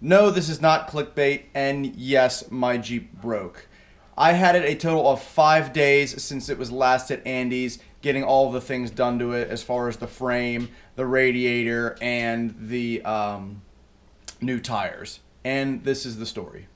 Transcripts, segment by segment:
No, this is not clickbait, and yes, my Jeep broke. I had it a total of 5 days since it was last at Andy's, getting all of the things done to it as far as the frame, the radiator, and the new tires. And this is the story.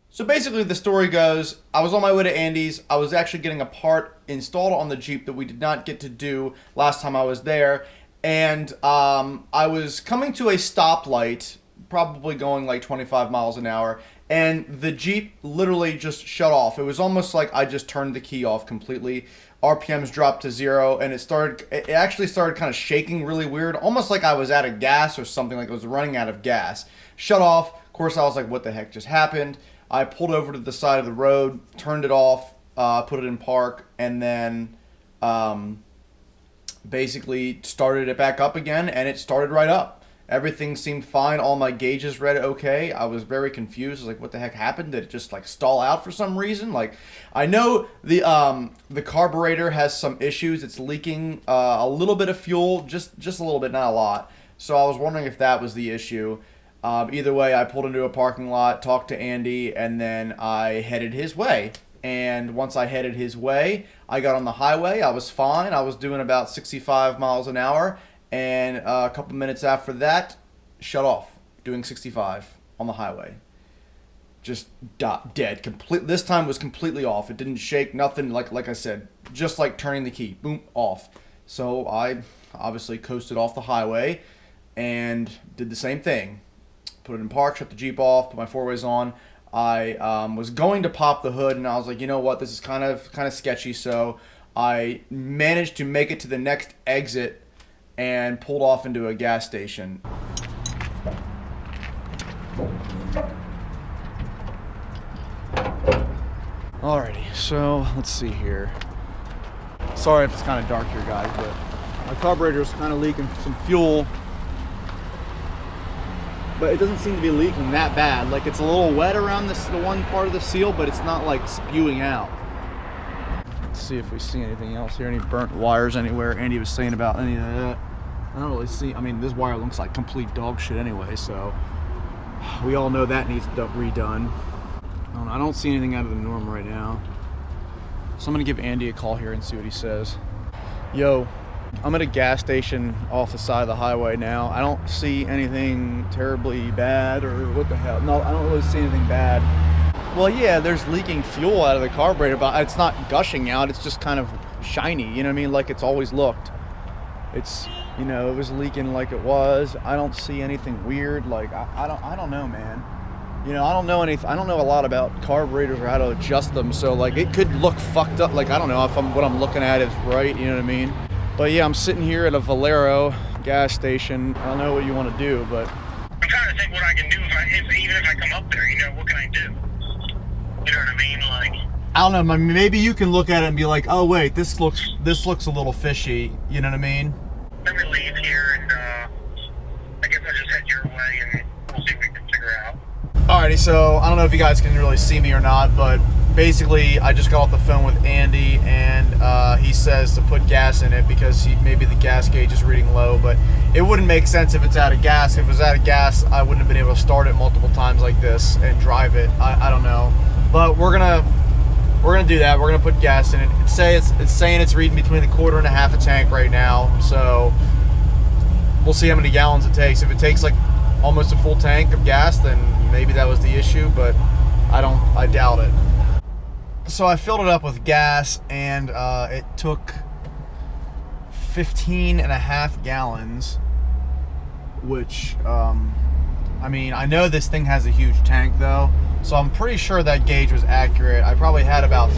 So basically, the story goes, I was on my way to Andy's. I was actually getting a part installed on the Jeep that we did not get to do last time I was there. And I was coming to a stoplight, probably going like 25 miles an hour, and the Jeep literally just shut off. It was almost like I just turned the key off completely. RPMs dropped to 0, and it actually started kind of shaking really weird, almost like I was out of gas or something, like I was running out of gas. Shut off. Of course, I was like, what the heck just happened? I pulled over to the side of the road, turned it off, put it in park, and then basically started it back up again, and it started right up. Everything seemed fine. All my gauges read okay. I was very confused. I was like, what the heck happened? Did it just like stall out for some reason? Like, I know the carburetor has some issues. It's leaking a little bit of fuel, just a little bit, not a lot. So I was wondering if that was the issue. Either way, I pulled into a parking lot, talked to Andy, and then I headed his way. And once I headed his way, I got on the highway. I was fine. I was doing about 65 miles an hour. And a couple minutes after that, shut off, doing 65 on the highway. Just dead. This time was completely off. It didn't shake, nothing, like I said, just like turning the key. Boom, off. So I obviously coasted off the highway and did the same thing. Put it in park, shut the Jeep off, put my four-ways on. I was going to pop the hood, and I was like, you know what, this is kind of sketchy. So I managed to make it to the next exit and pulled off into a gas station. Alrighty, so let's see here. Sorry if it's kind of dark here, guys, but my carburetor is kind of leaking some fuel. But it doesn't seem to be leaking that bad. Like, it's a little wet around the one part of the seal, but it's not like spewing out. Let's see if we see anything else here. Any burnt wires anywhere? Andy was saying about any of that. I don't really see. I mean, this wire looks like complete dog shit anyway, so we all know that needs redone. I don't see anything out of the norm right now. So I'm gonna give Andy a call here and see what he says. Yo, I'm at a gas station off the side of the highway now. I don't see anything terribly bad, or what the hell. No, I don't really see anything bad. Well, yeah, there's leaking fuel out of the carburetor, but it's not gushing out. It's just kind of shiny, you know what I mean? Like it's always looked. It's, you know, it was leaking like it was. I don't see anything weird. Like, I don't know, man. You know, I don't know a lot about carburetors or how to adjust them. So like, it could look fucked up. Like, I don't know if what I'm looking at is right, you know what I mean? But yeah, I'm sitting here at a Valero gas station. I don't know what you want to do, but I'm trying to think what I can do even if I come up there. You know, what can I do? You know what I mean? Like, I don't know. Maybe you can look at it and be like, oh wait, this looks a little fishy. You know what I mean? let me leave here, and I guess I'll just head your way, and we'll see what we can figure out. Alrighty, so I don't know if you guys can really see me or not, but basically I just got off the phone with Andy, and he says to put gas in it because maybe the gas gauge is reading low, but it wouldn't make sense if it's out of gas. If it was out of gas, I wouldn't have been able to start it multiple times like this and drive it. I don't know, but we're gonna do that. We're gonna put gas in it. It's saying it's reading between a quarter and a half a tank right now, so we'll see how many gallons it takes. If it takes like almost a full tank of gas, then maybe that was the issue, but I doubt it. So I filled it up with gas, and it took 15 and a half gallons, which I mean, I know this thing has a huge tank though, so I'm pretty sure that gauge was accurate. I probably had about,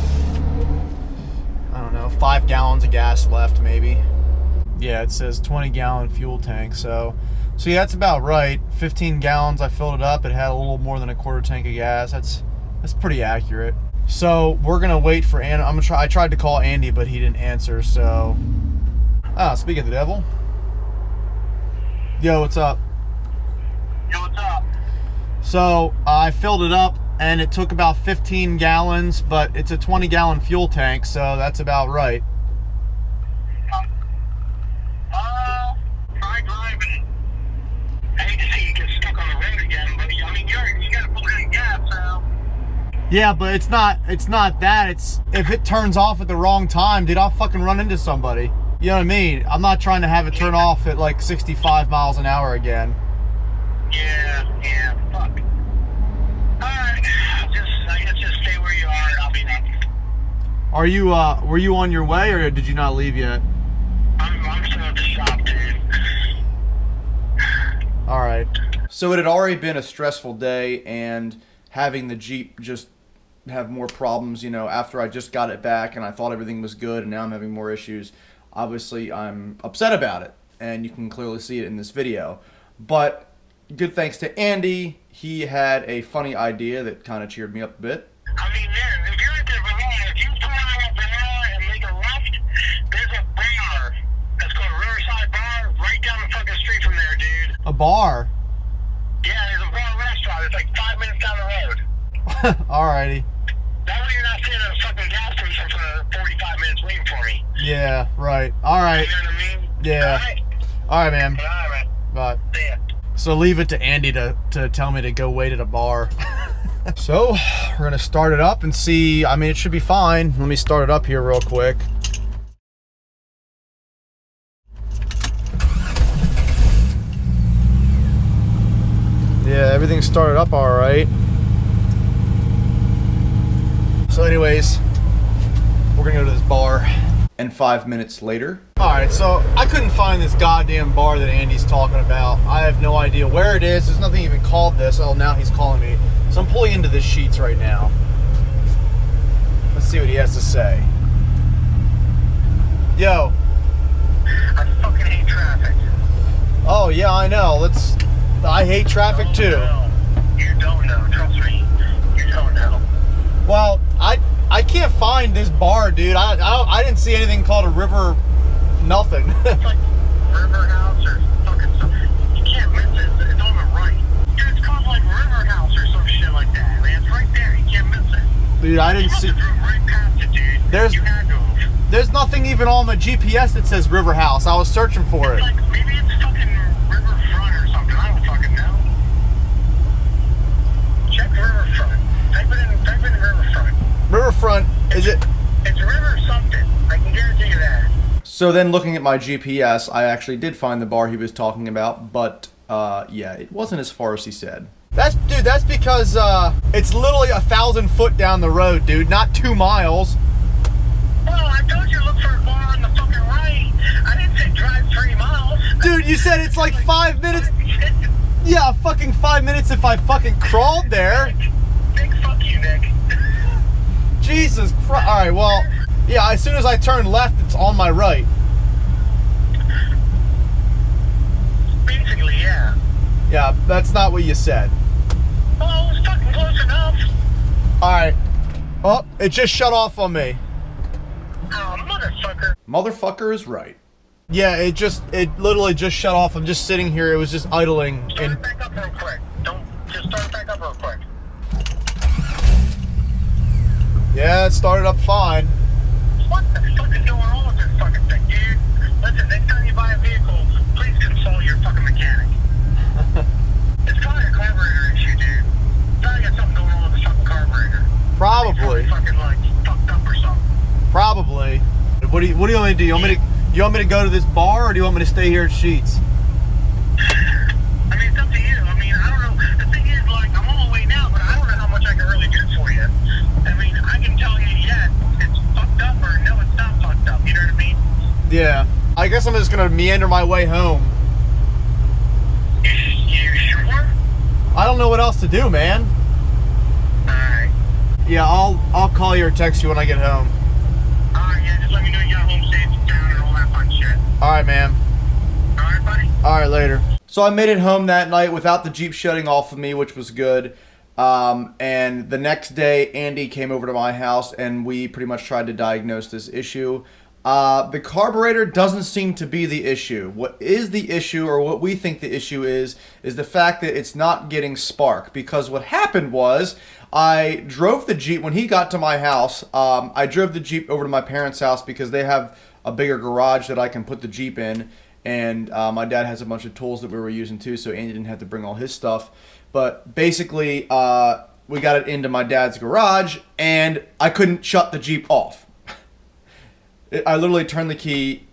I don't know, 5 gallons of gas left maybe. Yeah, it says 20-gallon fuel tank, so yeah, that's about right. 15 gallons, I filled it up. It had a little more than a quarter tank of gas. That's pretty accurate. So we're gonna wait for Andy. I tried to call Andy, but he didn't answer. So, speak of the devil. Yo, what's up? Yo, what's up? So I filled it up and it took about 15 gallons, but it's a 20-gallon fuel tank, so that's about right. Try driving. I hate to see you get stuck on the road again, but I mean, you gotta pull in gas, so. Yeah, but it's not that. It's if it turns off at the wrong time, dude, I'll fucking run into somebody. You know what I mean? I'm not trying to have it turn off at like 65 miles an hour again. Yeah, fuck. Alright, I guess just stay where you are and I'll be up. Are you, were you on your way or did you not leave yet? I'm still at the shop, dude. Alright. So it had already been a stressful day, and having the Jeep just have more problems, you know, after I just got it back and I thought everything was good and now I'm having more issues. Obviously, I'm upset about it, and you can clearly see it in this video. But good thanks to Andy, he had a funny idea that kind of cheered me up a bit. I mean, there, if you're at the Verona, if you pull out of Verona and make a left, there's a bar. That's called Riverside Bar, right down the fucking street from there, dude. A bar? Yeah, there's a bar restaurant. It's like 5 minutes down the road. Alrighty. That way you're not sitting at a fucking gas station for 45 minutes waiting for me. Yeah, right. Alright. You know what I mean? Yeah. Alright, man. Alright. Bye. See ya. So leave it to Andy to tell me to go wait at a bar. So, we're going to start it up and see. I mean, it should be fine. Let me start it up here real quick. Yeah, everything started up all right. So anyways, we're going to go to this bar. And 5 minutes later. Alright, so I couldn't find this goddamn bar that Andy's talking about. I have no idea where it is. There's nothing even called this. Oh, now he's calling me. So I'm pulling into this Sheets right now. Let's see what he has to say. Yo. I fucking hate traffic. Oh, yeah, I know. I hate traffic too. You don't know. Trust me. You don't know. Well, I can't find this bar, dude. I didn't see anything called a river nothing. It's like River House or fucking something. You can't miss it. It's on the right. Dude, it's called like River House or some shit like that. Man, it's right there. You can't miss it. Dude, I didn't see. You drove right past it, dude. You had to have. There's nothing even on my GPS that says River House. I was searching for it. Like, maybe it's fucking Riverfront or something. I don't fucking know. Check Riverfront. Type in Riverfront. Riverfront, is it? It's River something. I can guarantee you that. So then looking at my GPS, I actually did find the bar he was talking about, but yeah, it wasn't as far as he said. That's because it's literally 1,000 foot down the road, dude, not 2 miles. Well, I told you look for a bar on the fucking right. I didn't say drive 3 miles. Dude, you said it's like 5 minutes. Yeah, fucking 5 minutes if I fucking crawled there. Big fuck you, Nick. Jesus Christ. Alright, well, yeah, as soon as I turn left, it's on my right. Basically, yeah. Yeah, that's not what you said. Well, it was fucking close enough. Alright. Oh, it just shut off on me. Oh, motherfucker. Motherfucker is right. Yeah, it literally just shut off. I'm just sitting here. It was just idling. Start it back up real quick. Just start it back up real quick. Yeah, it started up fine. What the fuck is going on with this fucking thing, dude? Listen, next time you buy a vehicle, please consult your fucking mechanic. It's probably a carburetor issue, dude. Probably got something going on with the fucking carburetor. Probably. It's fucking like fucked up or something. Probably. What do you want me to do? You want me to go to this bar, or do you want me to stay here at Sheets? I mean, it's up to you. I mean, I don't know. The thing is, like, I'm on my way now, but I don't know how much I can really do for you. I mean, I can tell you, yeah, it's fucked up, or no, it's not fucked up. You know what I mean? Yeah. I guess I'm just gonna meander my way home. You sure? I don't know what else to do, man. Alright. Yeah, I'll call you or text you when I get home. Alright, yeah, just let me know you got home safe and sound and all that fun shit. Alright, man. Alright, buddy? Alright, later. So I made it home that night without the Jeep shutting off of me, which was good. And the next day, Andy came over to my house, and we pretty much tried to diagnose this issue. The carburetor doesn't seem to be the issue. What is the issue, or what we think the issue is the fact that it's not getting spark. Because what happened was, I drove the Jeep, when he got to my house, I drove the Jeep over to my parents' house because they have a bigger garage that I can put the Jeep in. And my dad has a bunch of tools that we were using too, so Andy didn't have to bring all his stuff. But basically, we got it into my dad's garage, and I couldn't shut the Jeep off. I literally turned the key,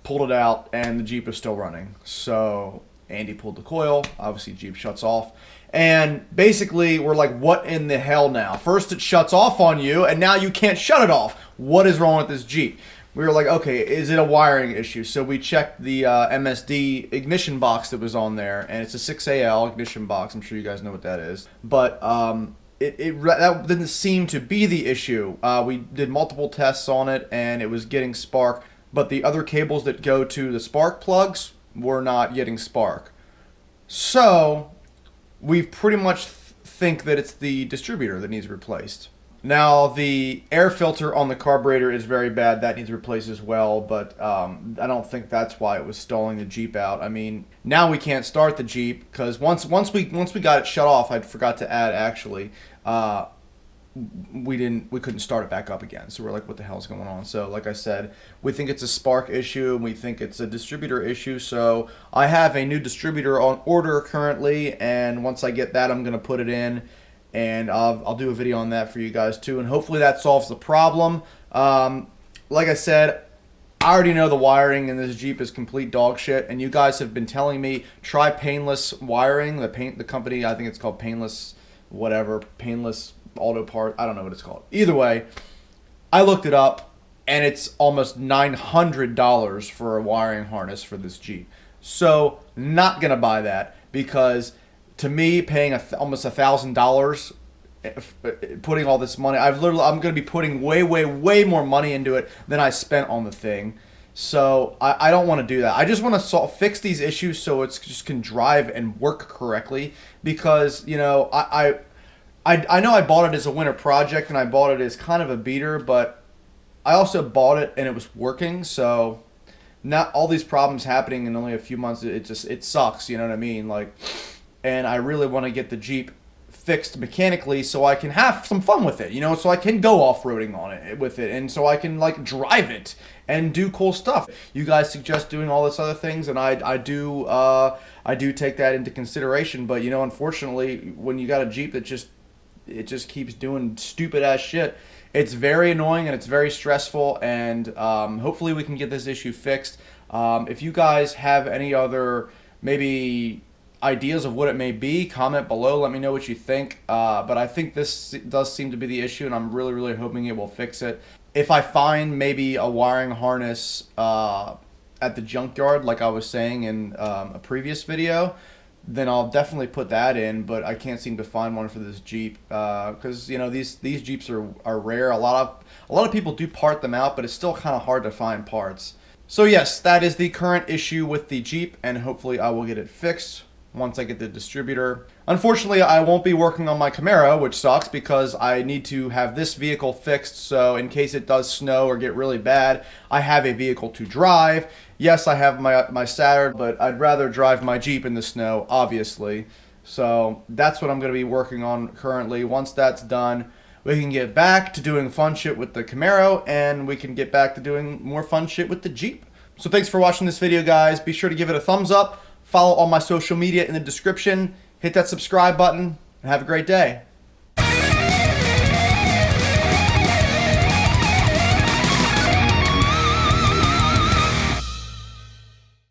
pulled it out, and the Jeep is still running. So Andy pulled the coil. Obviously, Jeep shuts off. And basically, we're like, what in the hell now? First, it shuts off on you, and now you can't shut it off. What is wrong with this Jeep? We were like, okay, is it a wiring issue? So we checked the MSD ignition box that was on there, and it's a 6AL ignition box. I'm sure you guys know what that is. But that didn't seem to be the issue. We did multiple tests on it, and it was getting spark, but the other cables that go to the spark plugs were not getting spark. So we pretty much think that it's the distributor that needs replaced. Now, the air filter on the carburetor is very bad. That needs replaced as well, but I don't think that's why it was stalling the Jeep out. I mean, now we can't start the Jeep because once we got it shut off, I forgot to add actually, we couldn't start it back up again. So we're like, what the hell's going on? So like I said, we think it's a spark issue and we think it's a distributor issue. So I have a new distributor on order currently, and once I get that, I'm gonna put it in. And I'll do a video on that for you guys too, and hopefully that solves the problem. Like I said, I already know the wiring in this Jeep is complete dog shit, and you guys have been telling me try Painless Wiring. The company, I think it's called Painless whatever, Painless Auto Part. I don't know what it's called. Either way, I looked it up, and it's almost $900 for a wiring harness for this Jeep. So not gonna buy that because, to me, paying almost $1,000, putting all this money, I'm going to be putting way more money into it than I spent on the thing. So I don't want to do that. I just want to fix these issues so it just can drive and work correctly. Because, you know, I know I bought it as a winter project and I bought it as kind of a beater, but I also bought it and it was working. So not all these problems happening in only a few months, it sucks. You know what I mean? Like. And I really want to get the Jeep fixed mechanically so I can have some fun with it, you know, so I can go off-roading on it with it, and so I can like drive it and do cool stuff. You guys suggest doing all this other things, and I do take that into consideration. But you know, unfortunately, when you got a Jeep that just keeps doing stupid ass shit, it's very annoying and it's very stressful. And hopefully we can get this issue fixed. If you guys have any other maybe ideas of what it may be, comment below, let me know what you think. But I think this does seem to be the issue, and I'm really hoping it will fix it. If I find maybe a wiring harness at the junkyard, like I was saying in a previous video, then I'll definitely put that in. But I can't seem to find one for this Jeep because you know these Jeeps are rare. A lot of people do part them out, but it's still kind of hard to find parts. So yes, that is the current issue with the Jeep, and hopefully I will get it fixed once I get the distributor. Unfortunately, I won't be working on my Camaro, which sucks because I need to have this vehicle fixed, so in case it does snow or get really bad, I have a vehicle to drive. Yes, I have my Saturn, but I'd rather drive my Jeep in the snow, obviously. So that's what I'm going to be working on currently. Once that's done, we can get back to doing fun shit with the Camaro, and we can get back to doing more fun shit with the Jeep. So thanks for watching this video, guys. Be sure to give it a thumbs up. Follow all my social media in the description. Hit that subscribe button, and have a great day.